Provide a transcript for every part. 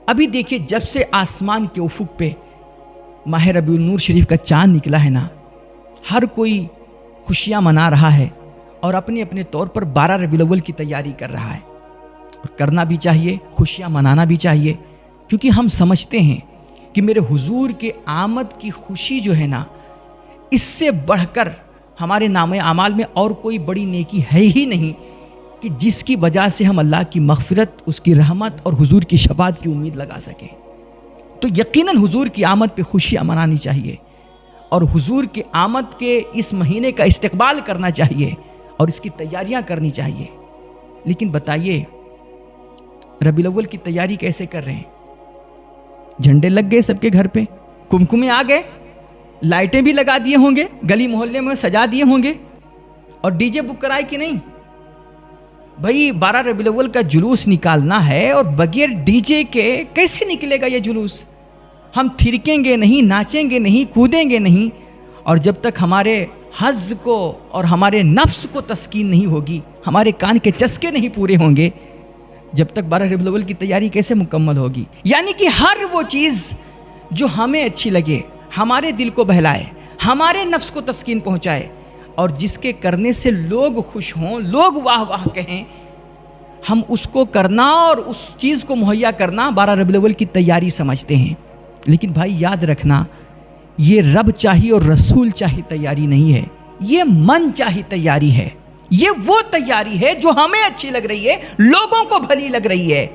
ابھی دیکھیے جب سے آسمان کے افق پہ ماہ ربیع النور شریف کا چاند نکلا ہے نا، ہر کوئی خوشیاں منا رہا ہے اور اپنے اپنے طور پر 12 ربیع الاول کی تیاری کر رہا ہے، اور کرنا بھی چاہیے، خوشیاں منانا بھی چاہیے، کیونکہ ہم سمجھتے ہیں کہ میرے حضور کے آمد کی خوشی جو ہے نا، اس سے بڑھ کر ہمارے نامہ اعمال میں اور کوئی بڑی نیکی ہے ہی نہیں کہ جس کی وجہ سے ہم اللہ کی مغفرت، اس کی رحمت اور حضور کی شفاعت کی امید لگا سکیں۔ تو یقیناً حضور کی آمد پہ خوشیاں منانی چاہیے اور حضور کی آمد کے اس مہینے کا استقبال کرنا چاہیے اور اس کی تیاریاں کرنی چاہیے۔ لیکن بتائیے ربیع الاول کی تیاری کیسے کر رہے ہیں؟ جھنڈے لگ گئے سب کے گھر پہ، کمکمے آ گئے، لائٹیں بھی لگا دیے ہوں گے، گلی محلے میں سجا دیے ہوں گے، اور ڈی جے بک کرائے کہ نہیں؟ بھائی 12 ربیع الاول کا جلوس نکالنا ہے اور بغیر ڈی جے کے کیسے نکلے گا یہ جلوس؟ ہم تھرکیں گے نہیں، ناچیں گے نہیں، کودیں گے نہیں، اور جب تک ہمارے حظ کو اور ہمارے نفس کو تسکین نہیں ہوگی، ہمارے کان کے چسکے نہیں پورے ہوں گے، جب تک 12 ربیع الاول کی تیاری کیسے مکمل ہوگی؟ یعنی کہ ہر وہ چیز جو ہمیں اچھی لگے، ہمارے دل کو بہلائے، ہمارے نفس کو تسکین پہنچائے، اور جس کے کرنے سے لوگ خوش ہوں، لوگ واہ واہ کہیں، ہم اس کو کرنا اور اس چیز کو مہیا کرنا 12 ربیع الاول کی تیاری سمجھتے ہیں۔ لیکن بھائی یاد رکھنا، یہ رب چاہی اور رسول چاہی تیاری نہیں ہے، یہ من چاہی تیاری ہے، یہ وہ تیاری ہے جو ہمیں اچھی لگ رہی ہے، لوگوں کو بھلی لگ رہی ہے۔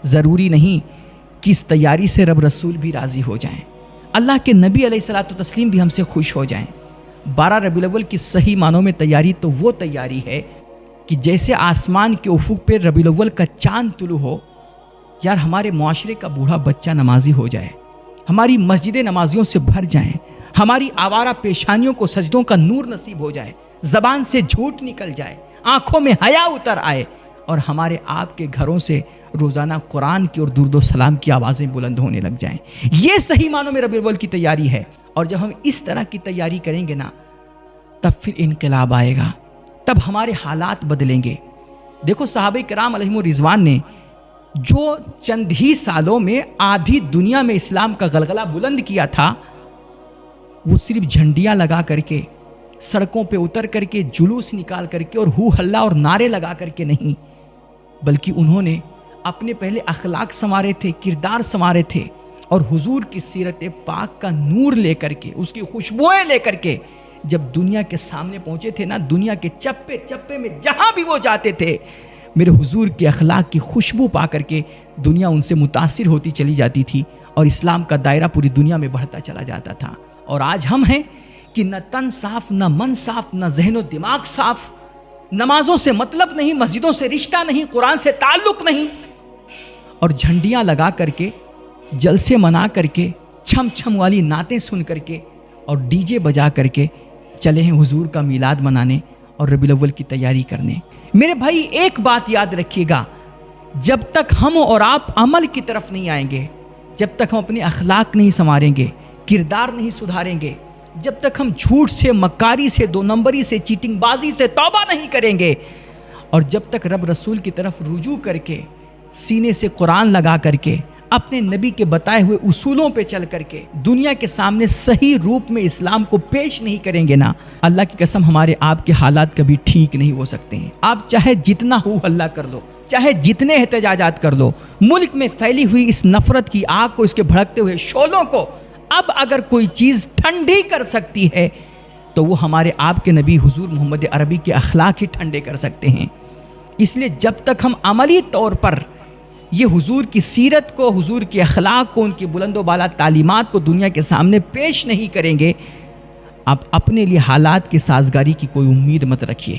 ضروری نہیں کہ اس تیاری سے رب رسول بھی راضی ہو جائیں، اللہ کے نبی علیہ الصلوۃ والتسلیم بھی ہم سے خوش ہو جائیں۔ 12 ربیع الاول کی صحیح معنوں میں تیاری تو وہ تیاری ہے کہ جیسے آسمان کے افق پہ ربیع الاول کا چاند طلوع ہو، یار ہمارے معاشرے کا بوڑھا بچہ نمازی ہو جائے، ہماری مسجدیں نمازیوں سے بھر جائیں، ہماری آوارہ پیشانیوں کو سجدوں کا نور نصیب ہو جائے، زبان سے جھوٹ نکل جائے، آنکھوں میں حیا اتر آئے، اور ہمارے آپ کے گھروں سے روزانہ قرآن کی اور درود و سلام کی آوازیں بلند ہونے لگ جائیں۔ یہ صحیح معنوں میں ربیع الاول کی تیاری ہے، اور جب ہم اس طرح کی تیاری کریں گے نا، تب پھر انقلاب آئے گا، تب ہمارے حالات بدلیں گے۔ دیکھو صحابہ کرام علیہم الرضوان نے جو چند ہی سالوں میں آدھی دنیا میں اسلام کا غلغلہ بلند کیا تھا، وہ صرف جھنڈیاں لگا کر کے، سڑکوں پہ اتر کر کے، جلوس نکال کر کے اور ہو ہلہ اور نعرے لگا کر کے نہیں، بلکہ انہوں نے اپنے پہلے اخلاق سنوارے تھے، کردار سنوارے تھے، اور حضور کی سیرت پاک کا نور لے کر کے، اس کی خوشبوئیں لے کر کے جب دنیا کے سامنے پہنچے تھے نا، دنیا کے چپے چپے میں جہاں بھی وہ جاتے تھے، میرے حضور کے اخلاق کی خوشبو پا کر کے دنیا ان سے متاثر ہوتی چلی جاتی تھی، اور اسلام کا دائرہ پوری دنیا میں بڑھتا چلا جاتا تھا۔ اور آج ہم ہیں کہ نہ تن صاف، نہ من صاف، نہ ذہن و دماغ صاف، نمازوں سے مطلب نہیں، مسجدوں سے رشتہ نہیں، قرآن سے تعلق نہیں، اور جھنڈیاں لگا کر کے، جلسے منا کر کے، چھم چھم والی نعتیں سن کر کے اور ڈی جے بجا کر کے چلے ہیں حضور کا میلاد منانے اور ربیع الاول کی تیاری کرنے۔ میرے بھائی ایک بات یاد رکھیے گا، جب تک ہم اور آپ عمل کی طرف نہیں آئیں گے، جب تک ہم اپنے اخلاق نہیں سنواریں گے، کردار نہیں سدھاریں گے، جب تک ہم جھوٹ سے، مکاری سے، دو نمبری سے، چیٹنگ بازی سے توبہ نہیں کریں گے، اور جب تک رب رسول کی طرف رجوع کر کے، سینے سے قرآن لگا کر کے، اپنے نبی کے بتائے ہوئے اصولوں پہ چل کر کے دنیا کے سامنے صحیح روپ میں اسلام کو پیش نہیں کریں گے نا، اللہ کی قسم ہمارے آپ کے حالات کبھی ٹھیک نہیں ہو سکتے ہیں۔ آپ چاہے جتنا ہو ہلہ کر لو، چاہے جتنے احتجاجات کر لو، ملک میں پھیلی ہوئی اس نفرت کی آگ کو، اس کے بھڑکتے ہوئے شعلوں کو اب اگر کوئی چیز ٹھنڈی کر سکتی ہے تو وہ ہمارے آپ کے نبی حضور محمد عربی کے اخلاق ہی ٹھنڈے کر سکتے ہیں۔ اس لیے جب تک ہم عملی طور پر یہ حضور کی سیرت کو، حضور کے اخلاق کو، ان کی بلند و بالا تعلیمات کو دنیا کے سامنے پیش نہیں کریں گے، آپ اپنے لیے حالات کی سازگاری کی کوئی امید مت رکھیے۔